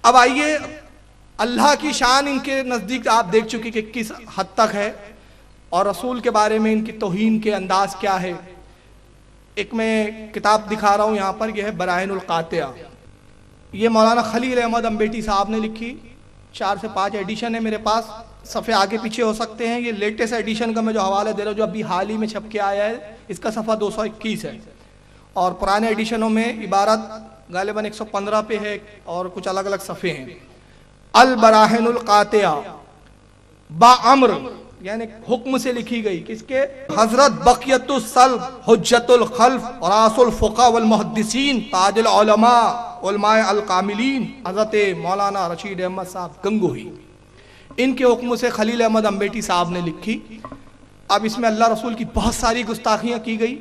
اب آئیے اللہ کی شان ان کے نزدیک آپ دیکھ چکی کہ کس حد تک ہے، اور رسول کے بارے میں ان کی توہین کے انداز کیا ہے۔ ایک میں کتاب دکھا رہا ہوں یہاں پر، یہ ہے براہین القاطعہ، یہ مولانا خلیل احمد امبیٹی صاحب نے لکھی، 4 سے 5 ایڈیشن ہے میرے پاس، صفحے آگے پیچھے ہو سکتے ہیں۔ یہ لیٹسٹ ایڈیشن کا میں جو حوالہ دے رہا ہوں جو ابھی حال ہی میں چھپ کے آیا ہے، اس کا صفحہ 221 ہے، اور پرانے ایڈیشنوں میں عبارت غالباً 115 پہ ہے اور کچھ الگ الگ صفحے ہیں۔ البراہین القاطعہ با امر، یعنی حکم سے لکھی گئی، کس کے؟ حضرت بقیت السلب حجت الخلف راس الفقہ والمحدثین تاج العلماء علماء الکاملین حضرت مولانا رشید احمد صاحب گنگوہی، ان کے حکم سے خلیل احمد امبیٹی صاحب نے لکھی۔ اب اس میں اللہ رسول کی بہت ساری گستاخیاں کی گئی۔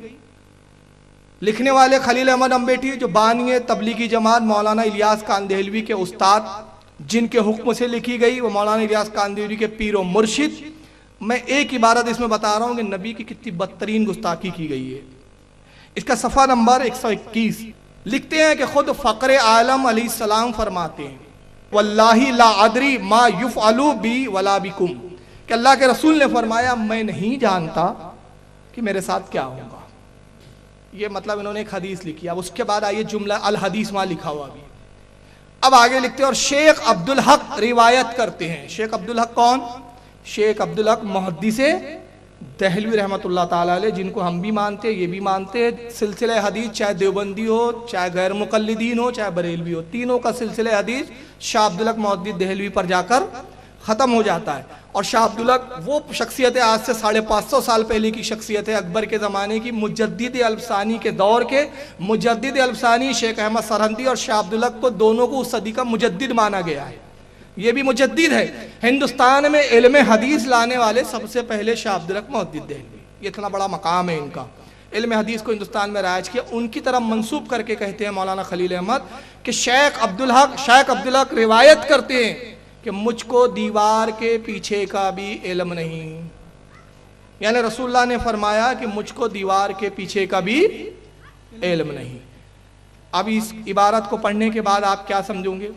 لکھنے والے خلیل احمد امبیٹی جو بانی تبلیغی جماعت مولانا الیاس کاندہلوی کے استاد، جن کے حکم سے لکھی گئی، وہ مولانا الیاس کاندہلوی کے پیر و مرشد۔ میں ایک عبارت اس میں بتا رہا ہوں کہ نبی کی کتنی بدترین گستاخی کی گئی ہے۔ اس کا صفحہ نمبر 121 لکھتے ہیں کہ خود فقر عالم علیہ السلام فرماتے ہیں واللہ لا ادری ما یفعل بی ولا بکم، کہ اللہ کے رسول نے فرمایا میں نہیں جانتا کہ میرے ساتھ کیا ہوگا۔ یہ مطلب انہوں نے ایک حدیث لکھی۔ اب اس کے بعد آئیے جملہ الحدیث وہاں لکھا ہوا بھی، اب آگے لکھتے ہیں اور شیخ عبدالحق روایت کرتے ہیں۔ شیخ عبدالحق کون؟ شیخ عبدالحق محدث دہلوی رحمۃ اللہ تعالیٰ علیہ، جن کو ہم بھی مانتے ہیں، یہ بھی مانتے ہیں۔ سلسلہ حدیث چاہے دیوبندی ہو، چاہے غیر مقلدین ہو، چاہے بریلوی ہو، تینوں کا سلسلہ حدیث شاہ عبدالحق محدث دہلوی پر جا کر ختم ہو جاتا ہے۔ اور شاہ عبدالحق وہ شخصیت ہے، آج سے 550 سال پہلے کی شخصیت ہے، اکبر کے زمانے کی، مجدد الفسانی کے دور کے مجدد الفسانی شیخ احمد سرہندی اور شاہ عبدالحق کو دونوں کو اس صدی کا مجدد مانا گیا ہے۔ یہ بھی مجدد ہے۔ ہندوستان میں علم حدیث لانے والے سب سے پہلے شاہ عبدالحق محدث دہلوی، یہ اتنا بڑا مقام ہے ان کا، علم حدیث کو ہندوستان میں رائج کیا۔ ان کی طرف منسوب کر کے کہتے ہیں مولانا خلیل احمد کہ شیخ عبدالحق روایت کرتے ہیں کہ مجھ کو دیوار کے پیچھے کا بھی علم نہیں، یعنی رسول اللہ نے فرمایا کہ مجھ کو دیوار کے پیچھے کا بھی علم نہیں۔ اب اس عبارت کو پڑھنے کے بعد آپ کیا سمجھوں گے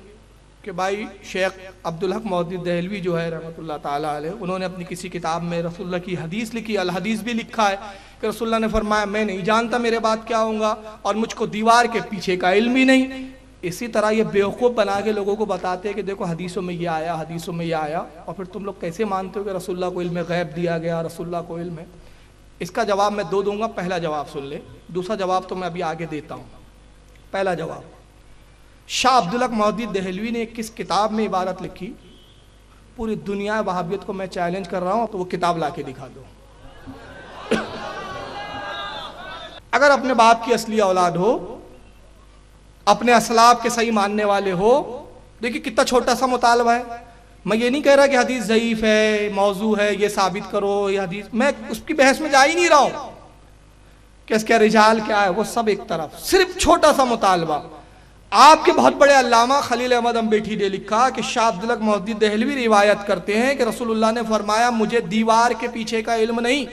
کہ بھائی شیخ عبدالحق محدث دہلوی جو ہے رحمۃ اللہ تعالیٰ علیہ، انہوں نے اپنی کسی کتاب میں رسول اللہ کی حدیث لکھی، الحدیث بھی لکھا ہے کہ رسول اللہ نے فرمایا میں نہیں جانتا میرے بعد کیا ہوگا اور مجھ کو دیوار کے پیچھے کا علم ہی نہیں۔ اسی طرح یہ بیوقوف بنا کے لوگوں کو بتاتے ہیں کہ دیکھو حدیثوں میں یہ آیا، حدیثوں میں یہ آیا، اور پھر تم لوگ کیسے مانتے ہو کہ رسول اللہ کو علم غیب دیا گیا، رسول اللہ کو علم ہے۔ اس کا جواب میں 2 دوں گا، پہلا جواب سن لے، دوسرا جواب تو میں ابھی آگے دیتا ہوں۔ پہلا جواب، شاہ عبدالحق محدث دہلوی نے کس کتاب میں عبارت لکھی؟ پوری دنیا وہابیت کو میں چیلنج کر رہا ہوں تو وہ کتاب لا کے دکھا دو۔ اگر اپنے باپ کی اصلی اولاد ہو، اپنے اسلاف کے صحیح ماننے والے ہو، دیکھیں کتنا چھوٹا سا مطالبہ ہے۔ میں یہ نہیں کہہ رہا کہ حدیث ضعیف ہے، موضوع ہے، یہ ثابت کرو، یہ حدیث، میں اس کی بحث میں جا ہی نہیں رہا ہوں کہ اس کے رجال کیا ہے، وہ سب ایک طرف، صرف چھوٹا سا مطالبہ۔ آپ کے بہت بڑے علامہ خلیل احمد امبیٹی نے لکھا کہ شاہ عبدالحق محدث دہلوی روایت کرتے ہیں کہ رسول اللہ نے فرمایا مجھے دیوار کے پیچھے کا علم نہیں،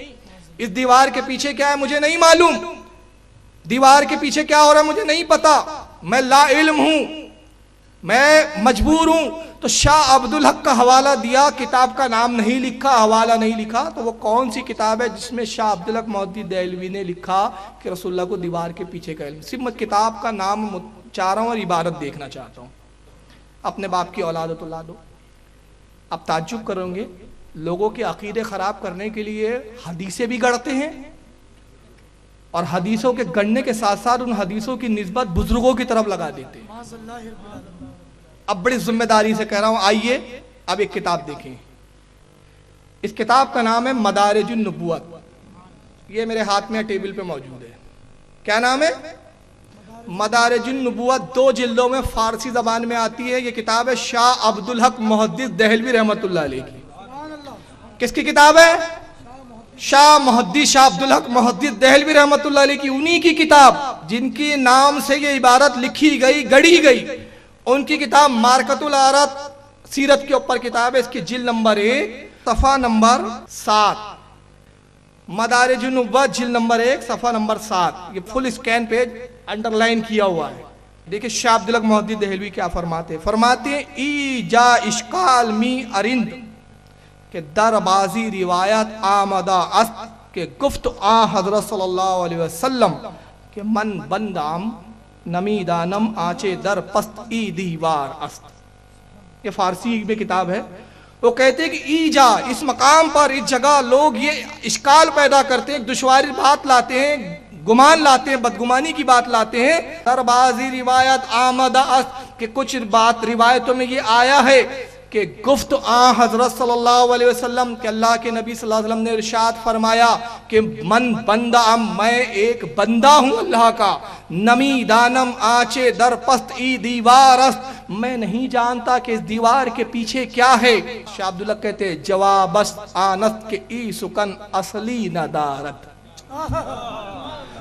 اس دیوار کے پیچھے کیا ہے مجھے نہیں معلوم، دیوار کے پیچھے کیا ہو رہا ہے مجھے نہیں پتا، میں لا علم ہوں، میں مجبور ہوں۔ تو شاہ عبدالحق کا حوالہ دیا، کتاب کا نام نہیں لکھا، حوالہ نہیں لکھا، تو وہ کون سی کتاب ہے جس میں شاہ عبدالحق محدث دہلوی نے لکھا کہ رسول اللہ کو دیوار کے پیچھے کا علم؟ صرف میں کتاب کا نام چاہ رہا ہوں اور عبارت دیکھنا چاہتا ہوں۔ اپنے باپ کی اولاد تو لا دو۔ اب تعجب کریں گے، لوگوں کے عقیدے خراب کرنے کے لیے حدیثیں بھی گڑھتے ہیں، اور حدیثوں کے گڑھنے کے ساتھ ساتھ ان حدیثوں کی نسبت بزرگوں کی طرف لگا دیتے ہیں۔ اب بڑی ذمہ داری سے کہہ رہا ہوں، آئیے اب ایک کتاب دیکھیں۔ اس کتاب کا نام ہے مدارج النبوت، یہ میرے ہاتھ میں ٹیبل پہ موجود ہے۔ کیا نام ہے؟ مدارج النبوت، 2 جلدوں میں فارسی زبان میں آتی ہے۔ یہ کتاب ہے شاہ عبدالحق محدث دہلوی رحمۃ اللہ علیہ کی۔ کس کی کتاب ہے؟ شاہ عبدالحق محدث دہلوی رحمۃ اللہ علیہ کی، انہی کی کتاب جن کی نام سے یہ عبارت لکھی گئی، گڑھی گئی۔ ان کی کتاب مارکۃ العارض سیرت کے اوپر کتاب ہے، اس کی جلد نمبر 1 صفحہ نمبر 7، مدارج النبوت جلد نمبر 1 صفحہ نمبر 7، یہ فل اسکین پیج انڈر لائن کیا ہوا ہے۔ دیکھیں شاہ عبدالحق محدث دہلوی کیا فرماتے ہیں ای جا اشکال می ارند کہ در بازی روایت آمدہ است کہ گفت حضرت صلی اللہ علیہ وسلم کہ من بندام نمی دانم آنچے در پست ای دیوار است. یہ فارسی میں کتاب ہے. وہ کہتے ہیں کہ ای جا اس مقام پر اس جگہ لوگ یہ اشکال پیدا کرتے ہیں, دشواری بات لاتے ہیں, گمان لاتے ہیں, بدگمانی کی بات لاتے ہیں. در بازی روایت آمدہ است کہ کچھ بات روایتوں میں یہ آیا ہے کہ گفت حضرت صلی اللہ علیہ وسلم کہ اللہ کے نبی صلی اللہ علیہ وسلم نے ارشاد فرمایا کہ من بندہ میں ایک بندہ ہوں اللہ کا, نمی دانم آنچے در پست ای دیوار است میں نہیں جانتا کہ اس دیوار کے پیچھے کیا ہے. شاہ عبداللہ کہتے ہیں جواب است آنست کہ ای سکن اصلی ندارت.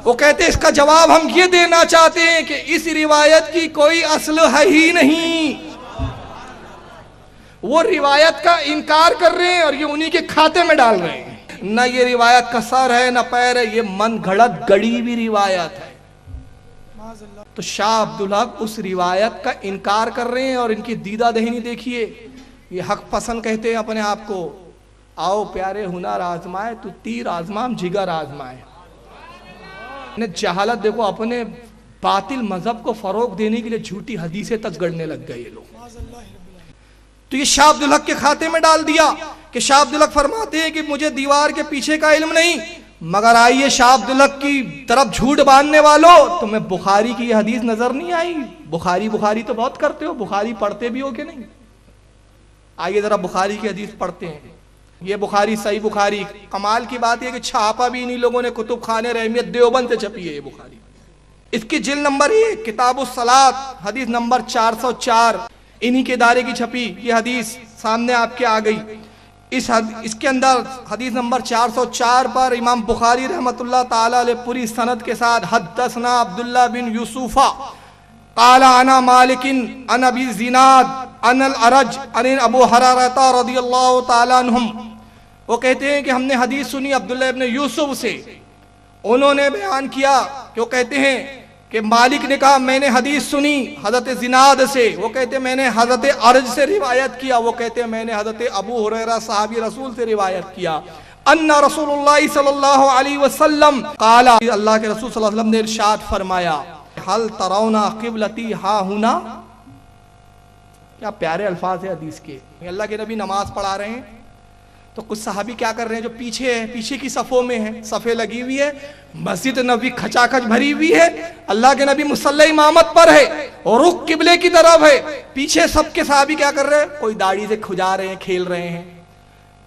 وہ کہتے ہیں اس کا جواب ہم یہ دینا چاہتے ہیں کہ اس روایت کی کوئی اصل ہے ہی نہیں. وہ روایت کا انکار کر رہے ہیں اور یہ انہی کے کھاتے میں ڈال رہے ہیں. نہ یہ روایت کا سر ہے نہ پیر ہے, یہ من گھڑت گڑی بھی روایت ہے. تو شاہ عبدالحق اس روایت کا انکار کر رہے ہیں اور ان کی دیدہ دہنی دیکھیے. یہ حق پسند کہتے ہیں اپنے آپ کو, آؤ پیارے ہنر آزمائے تو تیر آزمام جگر آزمائے. جہالت دیکھو, اپنے باطل مذہب کو فروغ دینے کے لیے جھوٹی حدیثیں تک گڑنے لگ گئے یہ لوگ. تو یہ شاہ عبدالحق کے کھاتے میں ڈال دیا کہ شاہ عبدالحق فرماتے ہیں کہ مجھے دیوار کے پیچھے کا علم نہیں, مگر آئیے شاہ عبدالحق کی طرف جھوٹ باندھنے والوں, تمہیں بخاری کی یہ حدیث نظر نہیں آئی؟ بخاری تو بہت کرتے ہو, بخاری پڑھتے بھی ہو کہ نہیں؟ آئیے ذرا بخاری کی حدیث پڑھتے ہیں. یہ بخاری صحیح بخاری, کمال کی بات یہ کہ چھاپا بھی انہی لوگوں نے کتب خانے رحمیت دیوبند سے چھپی ہے یہ بخاری. اس کی جلد نمبر 1 کتاب الصلاۃ حدیث نمبر 404 انہی کے ادارے کی چھپی یہ حدیث سامنے آپ کے آ گئی. اس کے اندر حدیث نمبر 404 پر امام بخاری رحمت اللہ تعالی علیہ پوری سند کے ساتھ حدثنا عبداللہ بن یوسف قال انا مالک عن ابی زناد عن الارج عن ابو ہریرہ رضی اللہ تعالی عنہم. وہ کہتے ہیں کہ ہم نے حدیث سنی عبداللہ ابن یوسف سے, انہوں نے بیان کیا کہ وہ کہتے ہیں کہ مالک نے کہا میں نے حدیث سنی حضرت زناد سے, وہ کہتے ہیں میں نے حضرت ارج سے روایت کیا, وہ کہتے ہیں میں نے حضرت ابو ہریرہ صحابی رسول سے روایت کیا ان رسول اللہ صلی اللہ علیہ وسلم قال اللہ کے رسول صلی اللہ علیہ وسلم نے ارشاد فرمایا حل ترون قبلتی ہا ہنا. کیا پیارے الفاظ ہیں حدیث کے. اللہ کے نبی نماز پڑھا رہے ہیں تو کچھ صحابی کیا کر رہے ہیں جو پیچھے ہے, پیچھے کی صفوں میں ہیں, صفیں لگی ہوئی ہے, مسجد نبی کھچا کھچ بھری ہوئی ہے, اللہ کے نبی مصلی امامت پر ہے اور رخ قبلے کی طرف ہے. پیچھے سب کے صحابی کیا کر رہے ہیں, کوئی داڑھی سے کھجا رہے ہیں, کھیل رہے ہیں,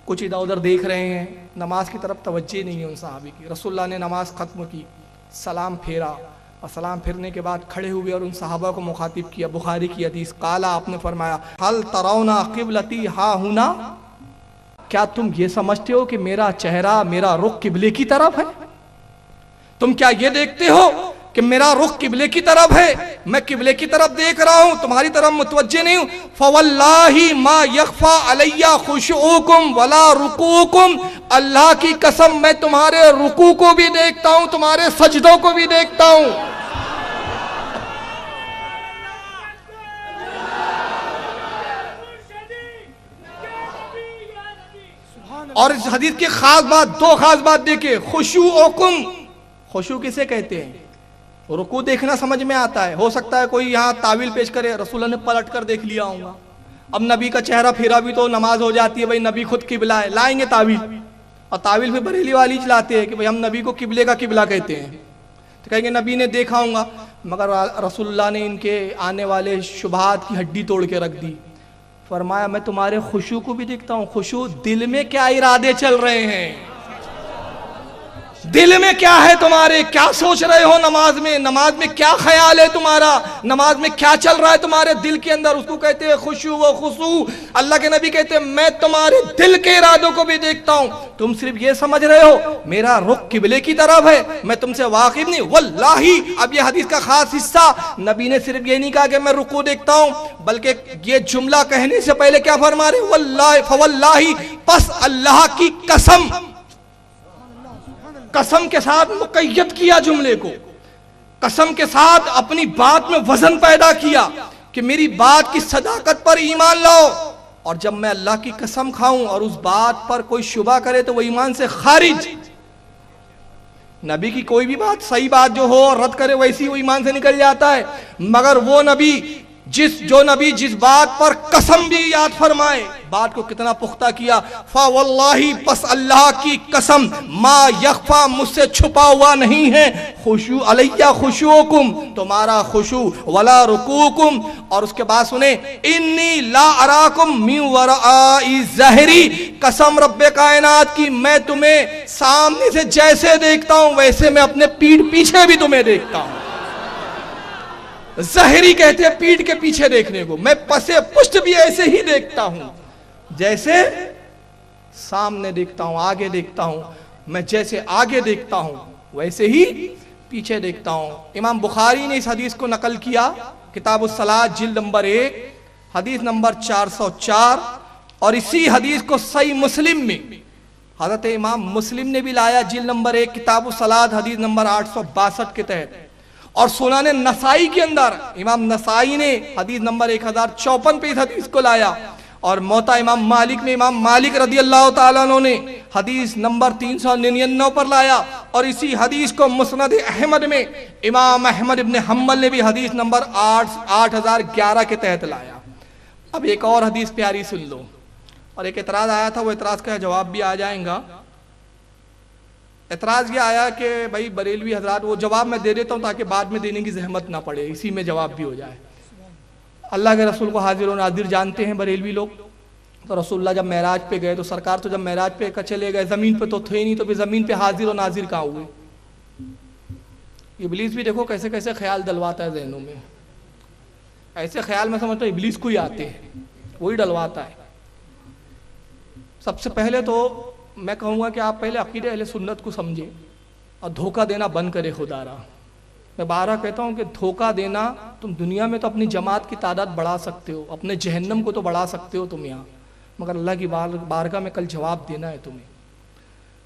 کچھ ادھر ادھر دیکھ رہے ہیں, نماز کی طرف توجہ نہیں ہے ان صحابی کی. رسول اللہ نے نماز ختم کی, سلام پھیرا اور سلام پھرنے کے بعد کھڑے ہوئے اور ان صحابہ کو مخاطب کیا. بخاری کی حدیث قالا آپ نے فرمایا حل ترون قبلتی ہا ہنا, کیا تم یہ سمجھتے ہو کہ میرا چہرہ میرا رخ قبلے کی طرف ہے؟ تم کیا یہ دیکھتے ہو کہ میرا رخ قبلے کی طرف ہے, میں قبلے کی طرف دیکھ رہا ہوں, تمہاری طرف متوجہ نہیں ہوں؟ فواللہ ما یخفى علی خشوعکم ولا رکوعکم, اللہ کی قسم میں تمہارے رکوع کو بھی دیکھتا ہوں, تمہارے سجدوں کو بھی دیکھتا ہوں. اور اس حدیث کی خاص بات, دو خاص بات دیکھیں. خشوعکم, خشوع کسے کہتے ہیں؟ رکوع دیکھنا سمجھ میں آتا ہے, ہو سکتا ہے کوئی یہاں تعویل پیش کرے رسول اللہ نے پلٹ کر دیکھ لیا ہوں گا, اب نبی کا چہرہ پھرا بھی تو نماز ہو جاتی ہے, بھئی نبی خود قبلہ ہے, لائیں گے تعویل, اور تعویل پہ بریلی والی چلاتے ہیں کہ بھئی ہم نبی کو قبلے کا قبلہ کہتے ہیں, تو کہیں گے نبی نے دیکھا ہوں گا, مگر رسول اللہ نے ان کے آنے والے شبہات کی ہڈی توڑ کے رکھ دی. فرمایا میں تمہارے خشوع کو بھی دیکھتا ہوں. خشوع دل میں کیا ارادے چل رہے ہیں, دل میں کیا ہے تمہارے, کیا سوچ رہے ہو نماز میں کیا خیال ہے تمہارا, نماز میں کیا چل رہا ہے تمہارے دل کے اندر, اس کو کہتے ہیں خشوع و خضوع. اللہ کے نبی کہتے ہیں میں تمہارے دل کے ارادوں کو بھی دیکھتا ہوں. تم صرف یہ سمجھ رہے ہو میرا رخ قبلے کی طرف ہے, میں تم سے واقف نہیں. واللہ, اب یہ حدیث کا خاص حصہ, نبی نے صرف یہ نہیں کہا کہ میں رکوع دیکھتا ہوں, بلکہ یہ جملہ کہنے سے پہلے کیا فرما رہے, واللہ فواللہ, پس اللہ کی قسم, قسم کے ساتھ مقید کیا جملے کو. قسم کے ساتھ اپنی بات میں وزن پیدا کیا کہ میری بات کی صداقت پر ایمان لاؤ، اور جب میں اللہ کی قسم کھاؤں اور اس بات پر کوئی شبہ کرے تو وہ ایمان سے خارج۔ نبی کی کوئی بھی بات صحیح بات جو ہو اور رد کرے ویسی وہ ایمان سے نکل جاتا ہے، مگر وہ نبی جو نبی جس بات پر قسم بھی یاد فرمائے، بات کو کتنا پختہ کیا، فواللہ پس اللہ کی قسم، ما یخفا مجھ سے چھپا ہوا نہیں ہے، خشوع علیہ خشوعکم تمہارا خشوع، ولا رکوعکم، اور اس کے بعد سنیں انی لا اراکم من ورائی ظہری، قسم رب کائنات کی میں تمہیں سامنے سے جیسے دیکھتا ہوں ویسے میں اپنے پیٹھ پیچھے بھی تمہیں دیکھتا ہوں۔ ظاہری کہتے ہیں پیٹھ کے پیچھے دیکھنے کو، میں پسے پشت بھی ایسے ہی دیکھتا ہوں جیسے سامنے دیکھتا ہوں، آگے دیکھتا ہوں، میں جیسے آگے دیکھتا ہوں ویسے ہی پیچھے دیکھتا ہوں۔ امام بخاری نے اس حدیث کو نقل کیا، کتاب الصلاۃ جلد نمبر 1 حدیث نمبر 404، اور اسی حدیث کو صحیح مسلم میں حضرت امام مسلم نے بھی لایا، جلد نمبر 1 کتاب الصلاۃ حدیث نمبر 862 کے تحت، اور سنن نسائی کے اندر امام نسائی نے حدیث نمبر 1054 پہ اس حدیث کو لایا، اور موطا امام مالک میں امام مالک رضی اللہ تعالیٰ عنہ نے حدیث نمبر 399 پر لایا، اور اسی حدیث کو مسند احمد میں امام احمد ابن حنبل نے بھی حدیث نمبر 8011 کے تحت لایا۔ اب ایک اور حدیث پیاری سن لو، اور ایک اعتراض آیا تھا، وہ اعتراض کا جواب بھی آ جائیں گا۔ اعتراض یہ آیا کہ بھائی بریلوی حضرات، وہ جواب میں دے دیتا ہوں تاکہ بعد میں دینے کی زحمت نہ پڑے، اسی میں جواب بھی ہو جائے۔ اللہ کے رسول کو حاضر و ناظر جانتے ہیں بریلوی لوگ، تو رسول اللہ جب معراج پہ گئے تو سرکار تو جب معراج پہ چلے گئے زمین پہ تو تھے نہیں، تو پھر زمین پہ حاضر و ناظر کہاں ہوئے؟ ابلیس بھی دیکھو کیسے کیسے خیال دلواتا ہے ذہنوں میں، ایسے خیال میں سمجھتا ہوں ابلیس کو ہی آتے ہیں، وہی ڈلواتا ہے۔ سب سے پہلے تو میں کہوں گا کہ آپ پہلے عقیدہ اہل سنت کو سمجھیں اور دھوکہ دینا بند کرے خدا را۔ میں بارہ کہتا ہوں کہ دھوکہ دینا، تم دنیا میں تو اپنی جماعت کی تعداد بڑھا سکتے ہو، اپنے جہنم کو تو بڑھا سکتے ہو تم یہاں، مگر اللہ کی بارگاہ میں کل جواب دینا ہے تمہیں۔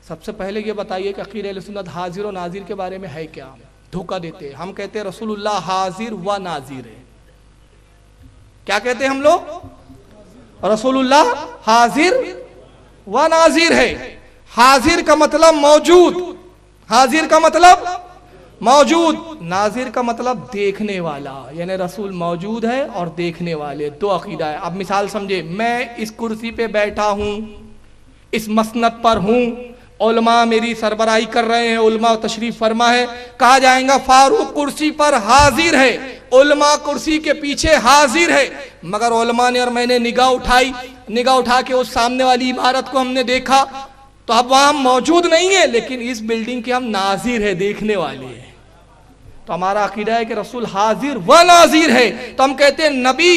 سب سے پہلے یہ بتائیے کہ عقیدہ اہل سنت حاضر و ناظر کے بارے میں ہے کیا؟ دھوکہ دیتے ہیں، ہم کہتے ہیں رسول اللہ حاضر و ناظر ہے۔ کیا کہتے ہیں ہم لوگ؟ رسول اللہ حاضر و ناظر ہے۔ حاضر کا مطلب موجود، حاضر کا مطلب موجود، ناظر کا مطلب دیکھنے والا، یعنی رسول موجود ہے اور دیکھنے والے، دو عقیدہ ہے۔ اب مثال سمجھے، میں اس کرسی پہ بیٹھا ہوں، اس مسند پر ہوں، علماء میری سربراہی کر رہے ہیں، علماء تشریف فرما ہے، کہا جائیں گا فاروق کرسی پر حاضر ہے، علماء کرسی کے پیچھے حاضر ہے، مگر علماء نے اور میں نے نگاہ اٹھا کے اس سامنے والی عمارت کو ہم نے دیکھا، تو اب وہاں موجود نہیں ہے، لیکن اس بلڈنگ کے ہم ناظر ہے، دیکھنے والے ہیں۔ تو ہمارا عقیدہ ہے کہ رسول حاضر و ناظر ہے۔ تو ہم کہتے ہیں نبی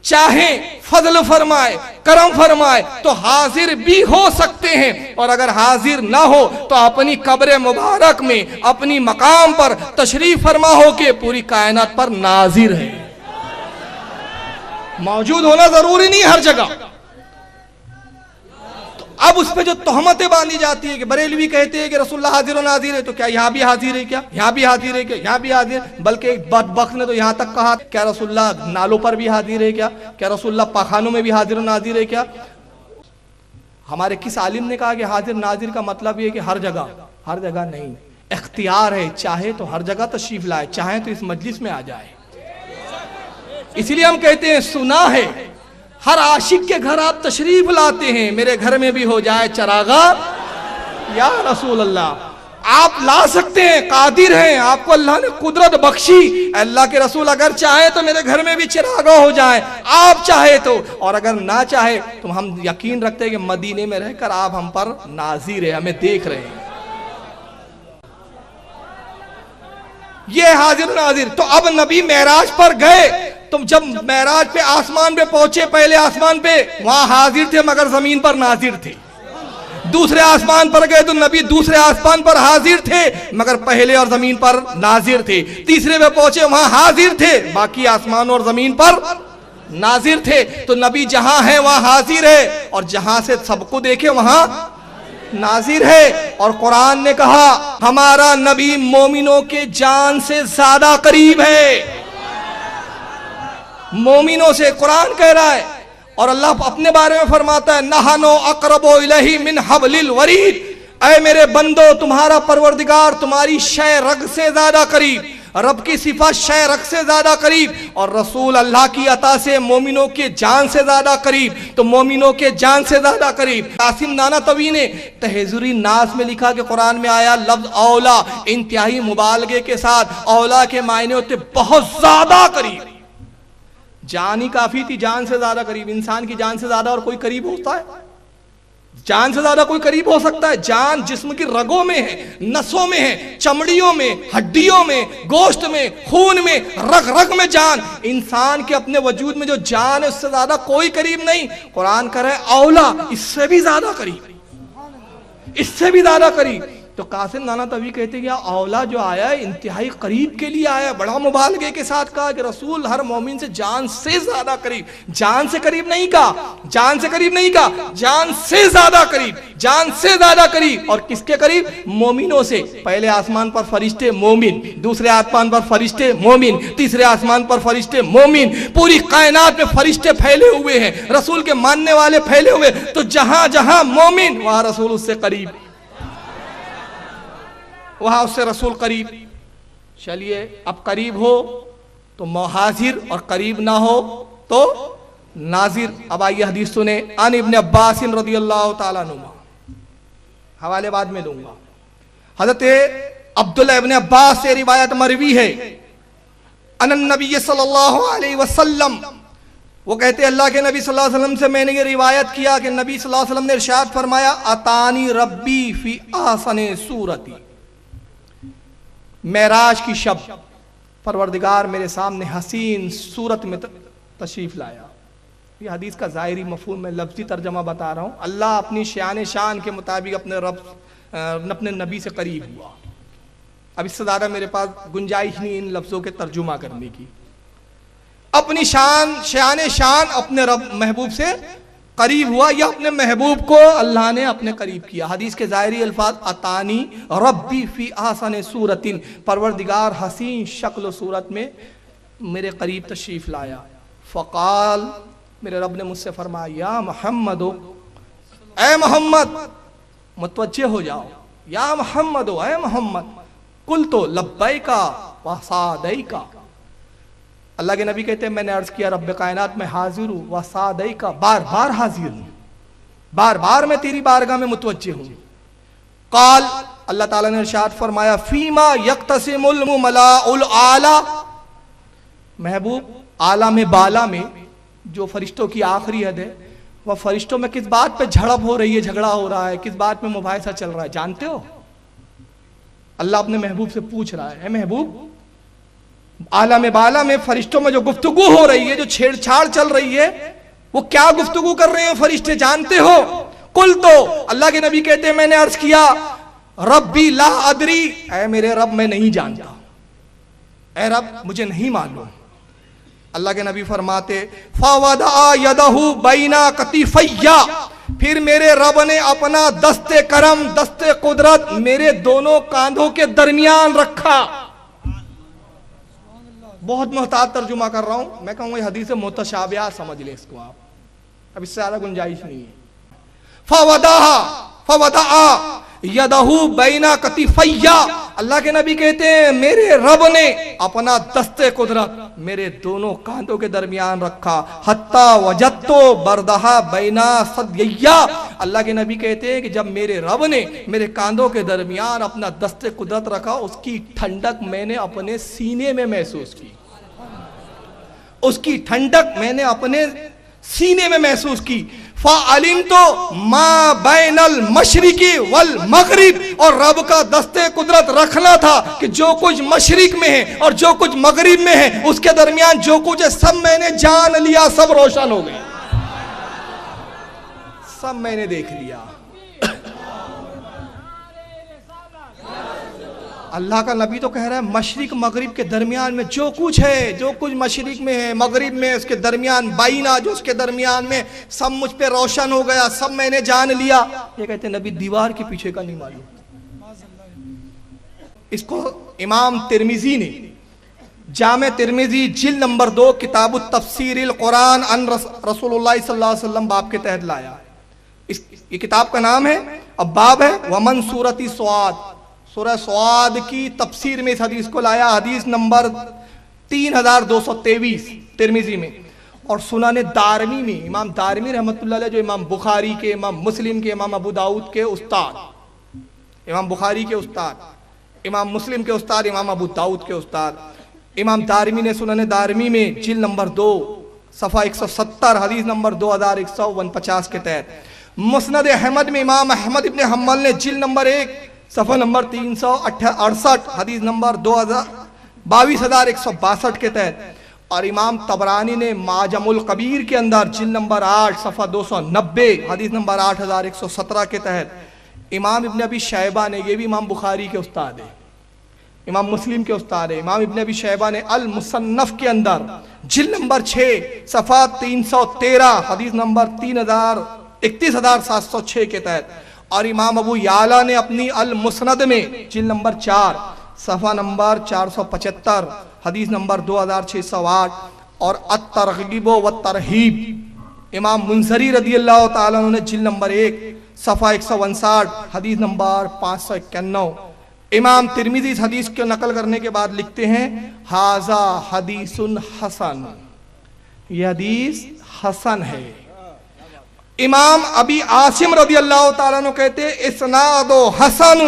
چاہیں فضل فرمائے، کرم فرمائے تو حاضر بھی ہو سکتے ہیں، اور اگر حاضر نہ ہو تو اپنی قبر مبارک میں اپنی مقام پر تشریف فرما ہو کے پوری کائنات پر ناظر ہے۔ موجود ہونا ضروری نہیں ہر جگہ۔ اب اس پہ جو تہمتیں باندھی جاتی ہیں کہ بریلوی کہتے ہیں کہ رسول اللہ حاضر و ناظر ہے، تو کیا یہاں بھی حاضر ہے؟ کیا یہاں بھی حاضر ہے؟ کیا یہاں بھی حاضر ہے؟ بلکہ ایک بدبخت نے تو یہاں تک کہا کیا رسول اللہ نالوں پر بھی حاضر ہے؟ کیا رسول اللہ پاخانوں میں بھی حاضر و ناظر ہے؟ کیا ہمارے کس عالم نے کہا کہ حاضر ناظر کا مطلب یہ کہ ہر جگہ نہیں، اختیار ہے، چاہے تو ہر جگہ تشریف لائے، چاہے تو اس مجلس میں آ جائے۔ اسی لیے ہم کہتے ہیں سنا ہے ہر عاشق کے گھر آپ تشریف لاتے ہیں، میرے گھر میں بھی ہو جائے چراغا یا رسول اللہ۔ آپ لا سکتے ہیں، قادر ہیں، آپ کو اللہ نے قدرت بخشی، اللہ کے رسول اگر چاہے تو میرے گھر میں بھی چراغا ہو جائے، آپ چاہے تو، اور اگر نہ چاہے تو ہم یقین رکھتے ہیں کہ مدینے میں رہ کر آپ ہم پر ناظر ہیں، ہمیں دیکھ رہے ہیں۔ یہ حاضر و ناظر۔ تو اب نبی معراج پر گئے، تم جب معراج پہ آسمان پہ پہنچے، پہلے آسمان پہ وہاں حاضر تھے مگر زمین پر ناظر تھے، دوسرے آسمان پر گئے تو نبی دوسرے آسمان پر حاضر تھے مگر پہلے اور زمین پر ناظر تھے، تیسرے پہ پہنچے وہاں حاضر تھے، باقی آسمان اور زمین پر ناظر تھے۔ تو نبی جہاں ہے وہاں حاضر ہے، اور جہاں سے سب کو دیکھے وہاں ناظر ہے، اور قرآن نے کہا ہمارا نبی مومنوں کے جان سے زیادہ قریب ہے، مومنوں سے قرآن کہہ رہا ہے۔ اور اللہ اپنے بارے میں فرماتا ہے نحنو اقرب الیہ من حبل الورید، اے میرے بندو تمہارا پروردگار تمہاری شہ رگ سے زیادہ قریب، رب کی صفت شہ رگ سے زیادہ قریب، اور رسول اللہ کی عطا سے مومنوں کے جان سے زیادہ قریب، تو مومنوں کے جان سے زیادہ قریب۔ قاسم نانوتوی نے تحذری ناس میں لکھا کہ قرآن میں آیا لفظ اولا انتہائی مبالغے کے ساتھ، اولا کے معنی ہوتے بہت زیادہ قریب، جان ہی کافی تھی، جان سے زیادہ قریب۔ انسان کی جان سے زیادہ اور کوئی قریب ہوتا ہے؟ جان سے زیادہ کوئی قریب ہو سکتا ہے؟ جان جسم کی رگوں میں ہے، نسوں میں ہے، چمڑیوں میں، ہڈیوں میں، گوشت میں، خون میں، رگ رگ میں جان۔ انسان کے اپنے وجود میں جو جان ہے اس سے زیادہ کوئی قریب نہیں۔ قرآن کہہ رہا ہے اولا، اس سے بھی زیادہ قریب، اس سے بھی زیادہ قریب۔ تو قاسم نانوتوی کہتے ہیں کہ اولا جو آیا ہے انتہائی قریب کے لیے آیا ہے، بڑا مبالغے کے ساتھ کہا کہ رسول ہر مومن سے جان سے زیادہ قریب، جان سے قریب نہیں کہا، جان سے قریب نہیں کہا، جان سے زیادہ قریب، جان سے زیادہ قریب۔ اور کس کے قریب؟ مومنوں سے۔ پہلے آسمان پر فرشتے مومن، دوسرے آسمان پر فرشتے مومن، تیسرے آسمان پر فرشتے مومن، پوری کائنات میں فرشتے پھیلے ہوئے ہیں، رسول کے ماننے والے پھیلے ہوئے، تو جہاں جہاں مومن وہاں رسول اس سے قریب، وہاں اس سے رسول قریب۔ چلیے اب قریب ہو تو حاضر، اور قریب نہ ہو تو ناظر۔ اب آئیے حدیث سنیں۔ عن ابن عباس رضی اللہ تعالیٰ عنہ، حوالے بعد میں دوں گا۔ حضرت عبداللہ ابن عباس سے روایت مروی ہے، ان النبی صلی اللہ علیہ وسلم، وہ کہتے ہیں اللہ کے نبی صلی اللہ علیہ وسلم سے میں نے یہ روایت کیا کہ نبی صلی اللہ علیہ وسلم نے ارشاد فرمایا اتانی ربی فی احسن صورتی، معراج کی شب پروردگار میرے سامنے حسین صورت میں تشریف لایا۔ یہ حدیث کا ظاہری مفہوم میں لفظی ترجمہ بتا رہا ہوں۔ اللہ اپنی شان کے مطابق اپنے نبی سے قریب ہوا۔ اب اس سے زیادہ میرے پاس گنجائش نہیں ان لفظوں کے ترجمہ کرنے کی۔ اپنی شان اپنے رب محبوب سے قریب ہوا، یا اپنے محبوب کو اللہ نے اپنے قریب کیا۔ حدیث کے ظاہری الفاظ اتانی ربی فی احسن صورت، پروردگار حسین شکل و صورت میں میرے قریب تشریف لایا۔ فقال، میرے رب نے مجھ سے فرمایا یا محمد، اے محمد متوجہ ہو جاؤ، یا محمد، اے محمد، قلت لبیک و سعدیک، اللہ کے نبی کہتے ہیں میں نے عرض کیا رب کائنات میں حاضر ہوں، وسعدیک، بار بار حاضر ہوں، بار بار میں تیری بارگاہ میں متوجہ ہوں۔ قال، اللہ تعالیٰ نے ارشاد فرمایا فیما یقتسم الملاء الاعلی، محبوب عالم بالا میں جو فرشتوں کی آخری حد ہے، وہ فرشتوں میں کس بات پہ جھڑپ ہو رہی ہے، جھگڑا ہو رہا ہے، کس بات میں مباحثہ چل رہا ہے جانتے ہو؟ اللہ اپنے محبوب سے پوچھ رہا ہے اے محبوب، عالم بالا میں فرشتوں میں جو گفتگو ہو رہی ہے، جو چھیڑ چھاڑ چل رہی ہے، وہ کیا گفتگو کر رہے ہیں فرشتے جانتے ہو؟ قل تو، اللہ کے نبی کہتے ہیں میں نے عرض کیا ربی لا ادری، اے میرے رب میں نہیں جانتا، اے رب مجھے نہیں معلوم۔ اللہ کے نبی فرماتے فَوَدَعَ يَدَهُ بَيْنَ كَتِفَيَّ، پھر میرے رب نے اپنا دست کرم، دست قدرت میرے دونوں کاندھوں کے درمیان رکھا۔ بہت محتاط ترجمہ کر رہا ہوں، میں کہوں گا یہ حدیث متشابہہ سمجھ لیں اس کو آپ، اب اس سے زیادہ گنجائش نہیں ہے۔ فَوَدَعَ يَدَهُ بَيْنَ كَتِفَيَّ، اللہ کے نبی کہتے ہیں میرے رب نے اپنا دست قدرت میرے دونوں کاندھوں کے درمیان رکھا، حتی وجدتو بردہا بین صدیہ، اللہ کے نبی کہتے ہیں کہ جب میرے رب نے میرے کاندھوں کے درمیان اپنا دست قدرت رکھا، اس کی ٹھنڈک میں نے اپنے سینے میں محسوس کی، اس کی ٹھنڈک میں نے اپنے سینے میں محسوس کی۔ فَعَلِمْتُ مَا بَيْنَ الْمَشْرِقِ وَالْمَغْرِبِ، اور رب کا دست قدرت رکھنا تھا کہ جو کچھ مشرق میں ہے اور جو کچھ مغرب میں ہے اس کے درمیان جو کچھ ہے سب میں نے جان لیا، سب روشن ہو گئے، سب میں نے دیکھ لیا۔ اللہ کا نبی تو کہہ رہا ہے مشرق مغرب کے درمیان میں جو کچھ ہے، جو کچھ مشرق میں ہے، مغرب میں، اس کے درمیان بائنا جو اس کے درمیان میں، سب مجھ پہ روشن ہو گیا، سب میں نے جان لیا. یہ کہتے ہیں نبی دیوار کے پیچھے کا نہیں معلوم. اس کو امام ترمذی نے جامع ترمذی جلد نمبر 2 کتاب التفسیر القرآن ان رسول اللہ صلی اللہ علیہ وسلم باب کے تحت لایا. یہ کتاب کا نام ہے، اب باب ہے ومن سورۃ سواد، سورہ سواد کی تفسیر میں اس حدیث کو لایا، حدیث نمبر 3223 ترمذی میں. اور سنن دارمی میں امام دارمی رحمۃ اللہ علیہ جو امام بخاری کے، امام مسلم کے، امام ابو داؤد کے استاد، امام بخاری کے استاد، امام مسلم کے استاد، امام ابو داؤد کے استاد، امام دارمی نے سنن دارمی میں جلد نمبر 2 صفحہ 170 حدیث نمبر 2149 کے تحت، مسند احمد میں امام احمد ابن حنبل نے جلد نمبر 1 صفحہ نمبر 368 حدیث نمبر 22,162 کے تحت، اور امام طبرانی نے معجم الکبیر کے اندر جلد نمبر 8 صفحہ 290 حدیث نمبر 8117 کے تحت، امام ابن ابی شیبہ نے، یہ بھی امام بخاری کے استاد ہے، امام مسلم کے استاد ہے، امام ابن ابی شیبہ نے المصنف کے اندر جلد نمبر 6 صفحہ 313 حدیث نمبر 31,706 کے تحت، اور امام ابو یعلا نے اپنی المسند میں جلد نمبر 4 صفحہ نمبر 475 حدیث نمبر 2608، اور الترغیب والترہیب امام منذری رضی اللہ تعالیٰ عنہ نے جلد نمبر 1 صفحہ 159 حدیث نمبر 591. امام ترمذی اس حدیث کو نقل کرنے کے بعد لکھتے ہیں ھذا حدیث حسن، یہ حدیث حسن ہے. امام ابی عاصم رضی اللہ تعالیٰ عنہ کہتے اسناد حسن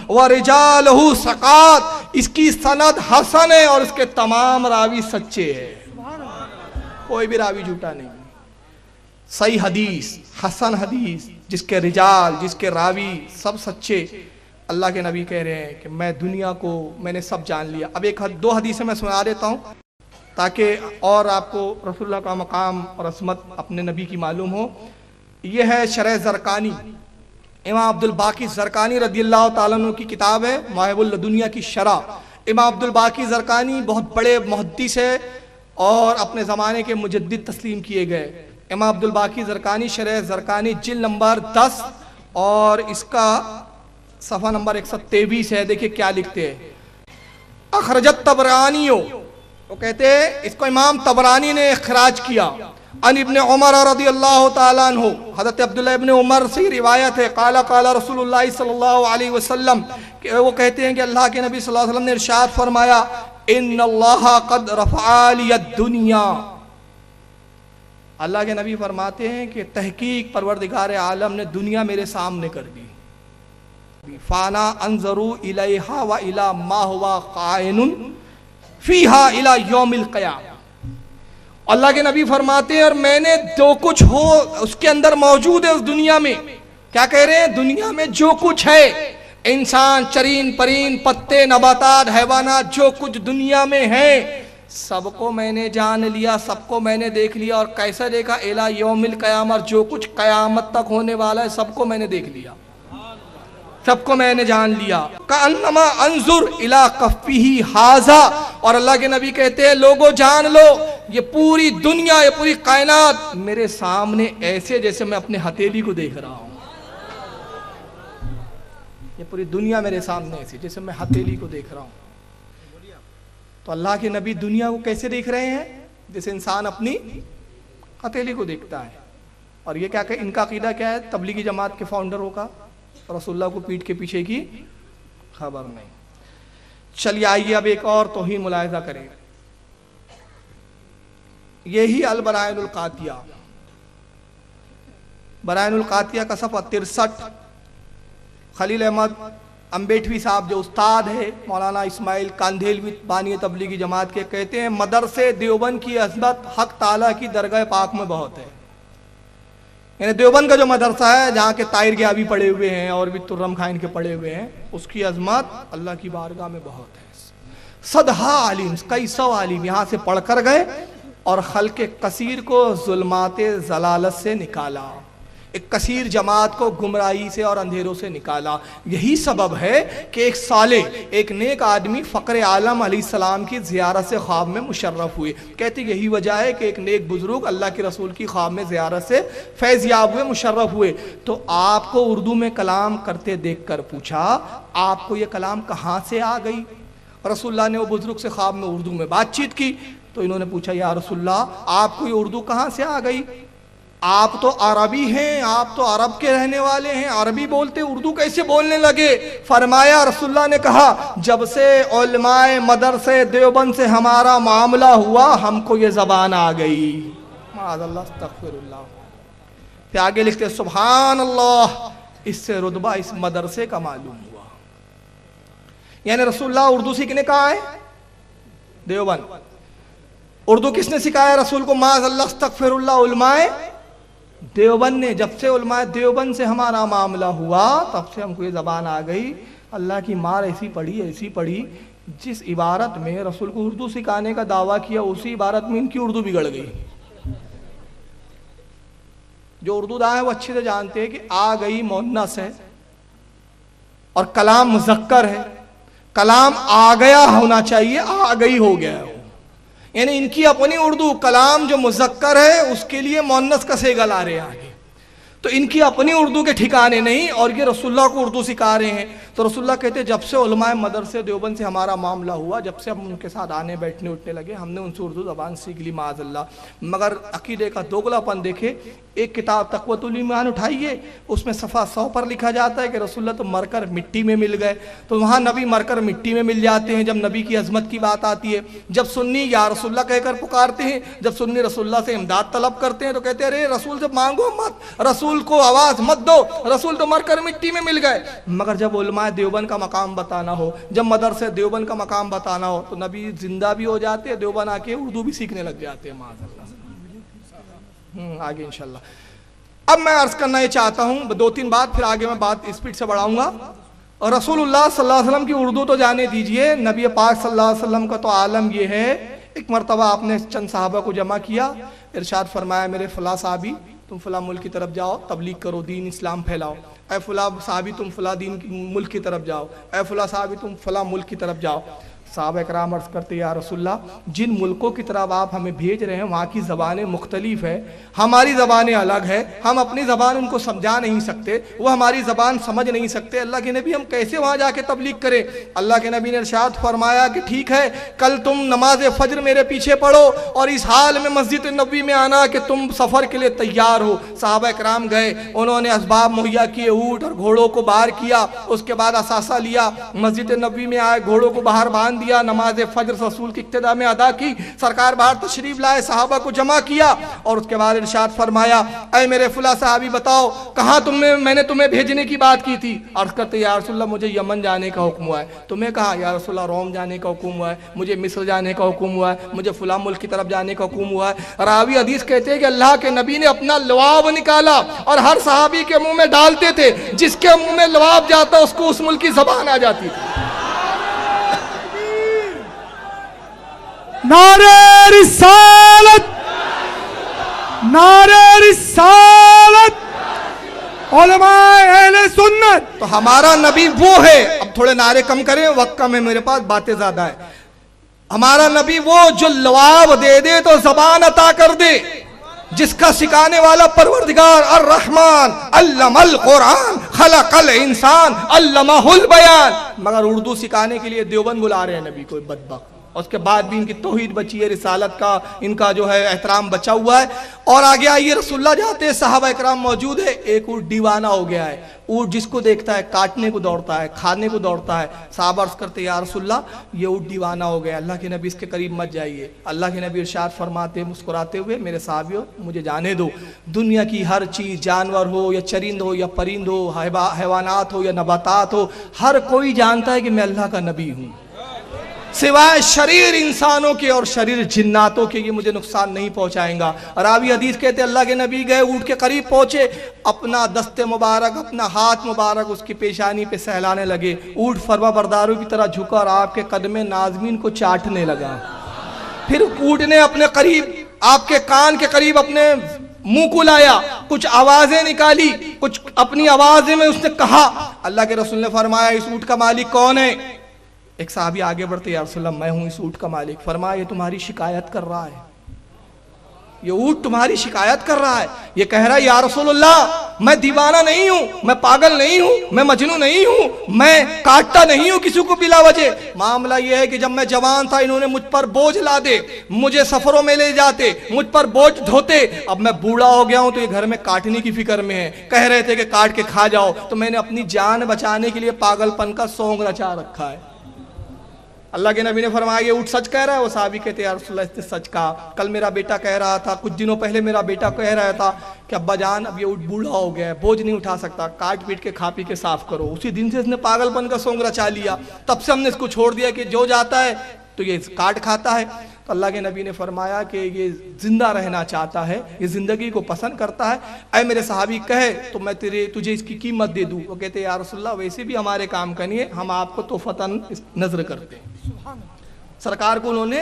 ورجالہ ثقات، اس کی سند حسن ہے اور اس کے تمام راوی سچے ہیں، کوئی بھی راوی جھوٹا نہیں. صحیح حدیث، حسن حدیث، جس کے رجال، جس کے راوی سب سچے. اللہ کے نبی کہہ رہے ہیں کہ میں دنیا کو میں نے سب جان لیا. اب دو حدیثیں میں سنا دیتا ہوں تاکہ اور آپ کو رسول اللہ کا مقام اور عظمت اپنے نبی کی معلوم ہو. یہ ہے شرح زرقانی، امام عبد الباقی زرقانی رضی اللہ تعالیٰ عنہ کی کتاب ہے مواہب الدنیا کی شرح. امام عبد الباقی زرقانی بہت بڑے محدث ہے اور اپنے زمانے کے مجدد تسلیم کیے گئے. امام عبد الباقی زرقانی شرح زرقانی جلد نمبر 10 اور اس کا صفحہ نمبر 123 ہے. دیکھیں کیا لکھتے ہیں. اخرجت طبرانیو، وہ کہتے ہیں اس کو امام طبرانی نے اخراج کیا. ان ابن عمر رضی اللہ تعالیٰ عنہ، حضرت عبداللہ ابن عمر سے روایت ہے، قال قال رسول اللہ صلی اللہ علیہ وسلم، کہ وہ کہتے ہیں کہ اللہ کے نبی صلی اللہ علیہ وسلم نے ارشاد فرمایا ان اللہ قد رفع لی الدنیا. اللہ کے نبی فرماتے ہیں کہ تحقیق پروردگار عالم نے دنیا میرے سامنے کر دی. فانا انظروا الیہا و الی ما ہوا قائن فیہا الی یوم القیامہ. اللہ کے نبی فرماتے ہیں اور میں نے جو کچھ ہو اس کے اندر موجود ہے اس دنیا میں. کیا کہہ رہے ہیں؟ دنیا میں جو کچھ ہے، انسان، چرین پرین، پتے، نباتات، حیوانات، جو کچھ دنیا میں ہے سب کو میں نے جان لیا، سب کو میں نے دیکھ لیا. اور کیسا دیکھا؟ الی یوم القیامہ، جو کچھ قیامت تک ہونے والا ہے سب کو میں نے دیکھ لیا، سب کو میں نے جان لیا. کأنما انظر الی کفہ ھذا. اور اللہ کے نبی کہتے ہیں لوگوں جان لو یہ پوری دنیا، یہ پوری کائنات میرے سامنے ایسے جیسے میں اپنے ہتھیلی کو دیکھ رہا ہوں. یہ پوری دنیا میرے سامنے ایسی جیسے میں ہتھیلی کو دیکھ رہا ہوں. تو اللہ کے نبی دنیا کو کیسے دیکھ رہے ہیں؟ جیسے انسان اپنی ہتھیلی کو دیکھتا ہے. اور یہ کیا کہ ان کا عقیدہ کیا ہے؟ تبلیغی جماعت کے فاؤنڈر ہوگا، رسول اللہ کو پیٹ کے پیچھے کی خبر نہیں. چلیے آئیے اب ایک اور توہین ملاحظہ کریں. یہی البرائن القاطیہ، برائن القاطیہ کا صفحہ 63. خلیل احمد امبیٹوی صاحب جو استاد ہے مولانا اسماعیل کاندھیلوی بانی تبلیغی جماعت کے، کہتے ہیں مدرسے دیوبند کی عظمت حق تعالیٰ کی درگاہ پاک میں بہت ہے. یعنی دیوبند کا جو مدرسہ ہے جہاں کے طاہر گیابی پڑے ہوئے ہیں اور بھی ترم خائن کے پڑے ہوئے ہیں، اس کی عظمت اللہ کی بارگاہ میں بہت ہے. صدہا عالم، کئی سو عالم یہاں سے پڑھ کر گئے اور خلق کثیر کو ظلمات ضلالت سے نکالا. ایک کثیر جماعت کو گمراہی سے اور اندھیروں سے نکالا۔ یہی سبب ہے کہ ایک صالح، ایک نیک آدمی فقر عالم علیہ السلام کی زیارت سے خواب میں مشرف ہوئے۔ کہتے یہی وجہ ہے کہ ایک نیک بزرگ اللہ کے رسول کی خواب میں زیارت سے فیض یاب ہوئے، مشرف ہوئے۔ تو آپ کو اردو میں کلام کرتے دیکھ کر پوچھا آپ کو یہ کلام کہاں سے آ گئی؟ رسول اللہ نے وہ بزرگ سے خواب میں اردو میں بات چیت کی تو انہوں نے پوچھا یا رسول اللہ آپ کو یہ اردو کہاں سے آ گئی؟ آپ تو عربی ہیں، آپ تو عرب کے رہنے والے ہیں، عربی بولتے اردو کیسے بولنے لگے؟ فرمایا رسول اللہ نے کہا جب سے علماء مدرسے دیوبند سے ہمارا معاملہ ہوا ہم کو یہ زبان آ گئی۔ معاذ اللہ، استغفر اللہ۔ پھر آگے لکھتے سبحان اللہ، اس سے رتبہ اس مدرسے کا معلوم ہوا۔ یعنی رسول اللہ اردو سیکھنے کہاں آئے؟ دیوبند۔ اردو کس نے سکھایا رسول کو؟ معاذ اللہ، استغفر اللہ، علماء دیوبند نے۔ جب سے علماء دیوبند سے ہمارا معاملہ ہوا تب سے ہم کو یہ زبان آ گئی۔ اللہ کی مار ایسی پڑی جس عبارت میں رسول کو اردو سکھانے کا دعویٰ کیا اسی عبارت میں ان کی اردو بگڑ گئی۔ جو اردو داں ہیں وہ اچھے سے جانتے ہیں کہ آ گئی مؤنث ہے اور کلام مذکر ہے، کلام آ گیا ہونا چاہیے، آ گئی ہو گیا ہے۔ یعنی ان کی اپنی اردو کلام جو مذکر ہے اس کے لیے مؤنث کا صیغہ لا رہے ہیں آگے، تو ان کی اپنی اردو کے ٹھکانے نہیں، اور یہ رسول اللہ کو اردو سکھا رہے ہیں۔ تو رسول اللہ کہتے ہیں جب سے علماء مدرسے دیوبند سے ہمارا معاملہ ہوا، جب سے ہم ان کے ساتھ آنے بیٹھنے اٹھنے لگے، ہم نے ان سے اردو زبان سیکھ لی معاذ اللہ۔ مگر عقیدے کا دوگلا پن دیکھے، ایک کتاب تقویۃ الایمان اٹھائیے، اس میں صفحہ 100 پر لکھا جاتا ہے کہ رسول اللہ تو مر کر مٹی میں مل گئے، تو وہاں نبی مر کر مٹی میں مل جاتے ہیں جب نبی کی عظمت کی بات آتی ہے۔ جب سنی یا رسول اللہ کہہ کر پکارتے ہیں، جب سنی رسول اللہ سے امداد طلب کرتے ہیں تو کہتے ہیں ارے رسول سے مانگو مت، رسول کو آواز مت دو، رسول تو مر کر مٹی میں مل گئے۔ مگر جب علماء دیوبند کا مقام بتانا ہو، جب مدرسے دیوبند کا مقام بتانا ہو تو نبی زندہ بھی ہو جاتے ہیں، دیوبند آ کے اردو بھی سیکھنے لگ جاتے ہیں معاذ اللہ۔ آگے انشاءاللہ اب میں عرض کرنا یہ چاہتا ہوں 2-3 بات، پھر آگے میں بات اسپیڈ سے بڑھاؤں گا۔ اور رسول اللہ صلی اللہ علیہ وسلم کی اردو تو جانے دیجئے، نبی پاک صلی اللہ علیہ وسلم کا تو عالم یہ ہے، ایک مرتبہ آپ نے چند صحابہ کو جمع کیا، ارشاد فرمایا میرے فلاں صحابی تم فلاں ملک کی طرف جاؤ، تبلیغ کرو، دین اسلام پھیلاؤ۔ اے فلاں صحابی تم فلاں ملک کی طرف جاؤ، اے فلاں صحابی تم فلاں ملک کی طرف جاؤ۔ صحابہ کرام عرض کرتے یا رسول اللہ جن ملکوں کی طرف آپ ہمیں بھیج رہے ہیں وہاں کی زبانیں مختلف ہیں، ہماری زبانیں الگ ہیں، ہم اپنی زبان ان کو سمجھا نہیں سکتے، وہ ہماری زبان سمجھ نہیں سکتے، اللہ کے نبی ہم کیسے وہاں جا کے تبلیغ کریں؟ اللہ کے نبی نے ارشاد فرمایا کہ ٹھیک ہے کل تم نماز فجر میرے پیچھے پڑھو اور اس حال میں مسجد نبوی میں آنا کہ تم سفر کے لیے تیار ہو۔ صحابہ کرام گئے، انہوں نے اسباب مہیا کیے، اونٹ اور گھوڑوں کو باہر کیا، اس کے بعد اثاثہ لیا، مسجد نبوی میں آئے، گھوڑوں کو باہر باندھ دیا، نماز فجر رسول کی ابتدا میں ادا کی، سرکار باہر تشریف لائے، صحابہ کو جمع کیا اور اس کے بعد ارشاد فرمایا اے میرے فلاں صحابی بتاؤ کہاں میں نے تمہیں بھیجنے کی بات کی تھی؟ عرض کرتے یا رسول اللہ مجھے یمن جانے کا حکم ہوا ہے۔ تمہیں کہا یا رسول اللہ روم جانے کا حکم ہوا ہے، مجھے مصر جانے کا حکم ہوا ہے، مجھے فلاں ملک کی طرف جانے کا حکم ہوا ہے۔ راوی حدیث کہتے ہیں کہ اللہ کے نبی نے اپنا لعاب نکالا اور ہر صحابی کے منہ میں ڈالتے تھے، جس کے منہ میں لعاب جاتا اس کو اس ملک کی زبان آ جاتی تھی۔ نعرہ رسالت، نعرہ رسالت، علماء اہل سنت۔ تو ہمارا نبی وہ ہے، اب تھوڑے نعرے کم کریں، وقت کم ہے میرے پاس، باتیں زیادہ ہے۔ ہمارا نبی وہ جو لعاب دے دے تو زبان عطا کر دے، جس کا سکھانے والا پروردگار الرحمن علم القرآن خلق الانسان علمہ البیان۔ مگر اردو سکھانے کے لیے دیوبند بلا رہے ہیں نبی کو، بدبخت۔ اس کے بعد بھی ان کی توحید بچی ہے، رسالت کا ان کا جو ہے احترام بچا ہوا ہے۔ اور آگے آئیے رسول اللہ جاتے ہیں، صحابہ اکرام موجود ہے، ایک اونٹ دیوانہ ہو گیا ہے، اونٹ جس کو دیکھتا ہے کاٹنے کو دوڑتا ہے، کھانے کو دوڑتا ہے۔ صحابہ عرض کرتے یا رسول اللہ یہ اونٹ دیوانہ ہو گیا، اللہ کے نبی اس کے قریب مت جائیے۔ اللہ کے نبی ارشاد فرماتے مسکراتے ہوئے میرے صحابیوں مجھے جانے دو، دنیا کی ہر چیز جانور ہو یا چرند ہو یا پرند ہو، حیوانات ہو یا نباتات ہو، ہر کوئی جانتا ہے کہ میں اللہ کا نبی ہوں، سوائے شریر انسانوں کے اور شریر جناتوں کے، یہ مجھے نقصان نہیں پہنچائیں گا۔ راوی حدیث کہتے اللہ کے نبی گئے، اونٹ کے قریب پہنچے، اپنا دست مبارک، اپنا ہاتھ مبارک اس کی پیشانی پہ سہلانے لگے، اونٹ فرما برداروں کی طرح جھکا اور آپ کے قدم نازمین کو چاٹنے لگا۔ پھر اونٹ نے اپنے قریب، آپ کے کان کے قریب اپنے منہ کو لایا, کچھ آوازیں نکالی, کچھ اپنی آواز میں اس نے کہا. اللہ کے رسول نے فرمایا اس اونٹ کا مالک کون ہے؟ ایک صحابی آگے بڑھتے, یا رسول اللہ میں ہوں اس اونٹ کا مالک. فرمایا یہ تمہاری شکایت کر رہا ہے, یہ اونٹ تمہاری شکایت کر رہا ہے. یہ کہہ رہا ہے یا رسول اللہ میں دیوانہ نہیں ہوں, میں پاگل نہیں ہوں, میں مجنون نہیں ہوں, میں کاٹتا نہیں ہوں کسی کو بلا وجہ. معاملہ یہ ہے کہ جب میں جوان تھا انہوں نے مجھ پر بوجھ لا دے, مجھے سفروں میں لے جاتے, مجھ پر بوجھ دھوتے. اب میں بوڑھا ہو گیا ہوں تو یہ گھر میں کاٹنے کی فکر میں ہے, کہہ رہے تھے کہ کاٹ کے کھا جاؤ, تو میں نے اپنی جان بچانے کے لیے پاگل پن کا سونگ رچا رکھا ہے. اللہ کے نبی نے فرمایا یہ اونٹ سچ کہہ رہا ہے؟ وہ صحابی کہتے ہیں یا رسول اللہ اس نے سچ کہا, کل میرا بیٹا کہہ رہا تھا, کچھ دنوں پہلے میرا بیٹا کہہ رہا تھا کہ ابا جان اب یہ اونٹ بوڑھا ہو گیا ہے, بوجھ نہیں اٹھا سکتا, کاٹ پیٹ کے کھا پی کے صاف کرو. اسی دن سے اس نے پاگل پن کا سونگ رچا لیا, تب سے ہم نے اس کو چھوڑ دیا کہ جو جاتا ہے تو یہ کاٹ کھاتا ہے. تو اللہ کے نبی نے فرمایا کہ یہ زندہ رہنا چاہتا ہے, یہ زندگی کو پسند کرتا ہے. اے میرے صحابی کہے تو میں تجھے اس کی قیمت دے دوں. وہ کہتے ہیں یا رسول اللہ ویسے بھی ہمارے کام کا نہیں ہے, ہم آپ کو تحفتاً نذر کرتے ہیں. سرکار کو انہوں نے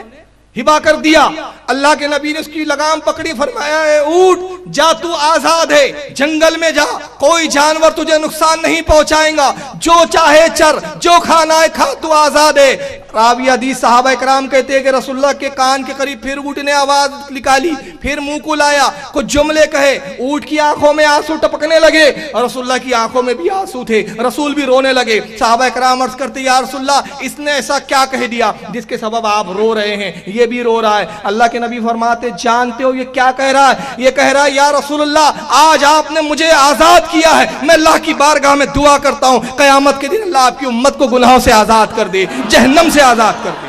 ہبا کر دیا. اللہ کے نبی نے اس کی لگام پکڑی, فرمایا اے اونٹ جا تو آزاد ہے, جنگل میں جا, کوئی جانور تجھے نقصان نہیں پہنچائیں گا, جو چاہے چر, جو کھانا ہے کھا, تو آزاد ہے. راوی حدیث صحابہ اکرام کہتے ہیں کہ رسول اللہ کے کان کے قریب پھر اونٹ نے آواز نکالی, پھر منہ کو لایا, کچھ جملے کہے, اونٹ کی آنکھوں میں آنسو ٹپکنے لگے اور رسول اللہ کی آنکھوں میں بھی آنسو تھے, رسول بھی رونے لگے. صحابہ اکرام عرض کرتے یا رسول اللہ اس نے ایسا کیا کہہ دیا جس کے سبب آپ رو رہے ہیں, یہ بھی رو رہا ہے. اللہ کے نبی فرماتے جانتے ہو یہ کیا کہہ رہا ہے؟ یہ کہہ رہا ہے یا رسول اللہ آج آپ نے مجھے آزاد کیا ہے, میں اللہ کی بارگاہ میں دعا کرتا ہوں قیامت کے دن اللہ آپ کی امت کو گناہوں سے آزاد کر دے, جہنم سے آزاد کر دے.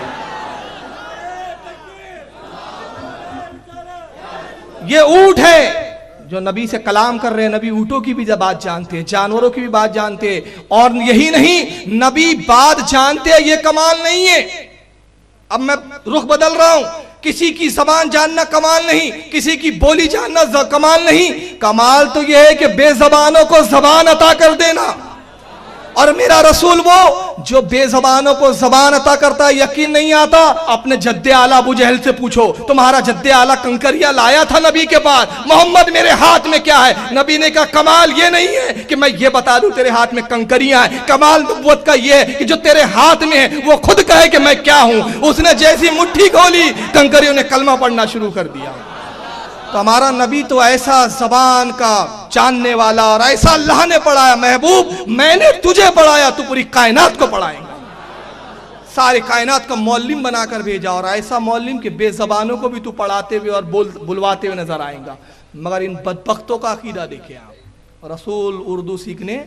یہ اونٹ ہے جو نبی سے کلام کر رہے ہیں. نبی اونٹوں کی بھی بات جانتے ہیں, جانوروں کی بھی بات جانتے ہیں, اور یہی نہیں نبی بات جانتے ہیں. یہ کمال نہیں ہے. اب میں رخ بدل رہا ہوں, کسی کی زبان جاننا کمال نہیں, کسی کی بولی جاننا کمال نہیں, کمال تو یہ ہے کہ بے زبانوں کو زبان عطا کر دینا. اور میرا رسول وہ جو بے زبانوں کو زبان عطا کرتا ہے. یقین نہیں آتا اپنے جد اعلیٰ ابو جہل سے پوچھو, تمہارا جد اعلیٰ کنکریاں لایا تھا نبی کے بعد, محمد میرے ہاتھ میں کیا ہے؟ نبی نے کہا کمال یہ نہیں ہے کہ میں یہ بتا دوں تیرے ہاتھ میں کنکریاں ہیں, کمال نبوت کا یہ ہے کہ جو تیرے ہاتھ میں ہے وہ خود کہے کہ میں کیا ہوں. اس نے جیسی مٹھی کھولی کنکریوں نے کلمہ پڑھنا شروع کر دیا. تو ہمارا نبی تو ایسا زبان کا جاننے والا, اور ایسا اللہ نے پڑھایا, محبوب میں نے تجھے پڑھایا تو پوری کائنات کو پڑھائیں گا, سارے کائنات کا معلم بنا کر بھیجا, اور ایسا معلم کہ بے زبانوں کو بھی تو پڑھاتے ہوئے اور بلواتے ہوئے نظر آئیں گا. مگر ان بدبختوں کا عقیدہ دیکھیں آپ, رسول اردو سیکھنے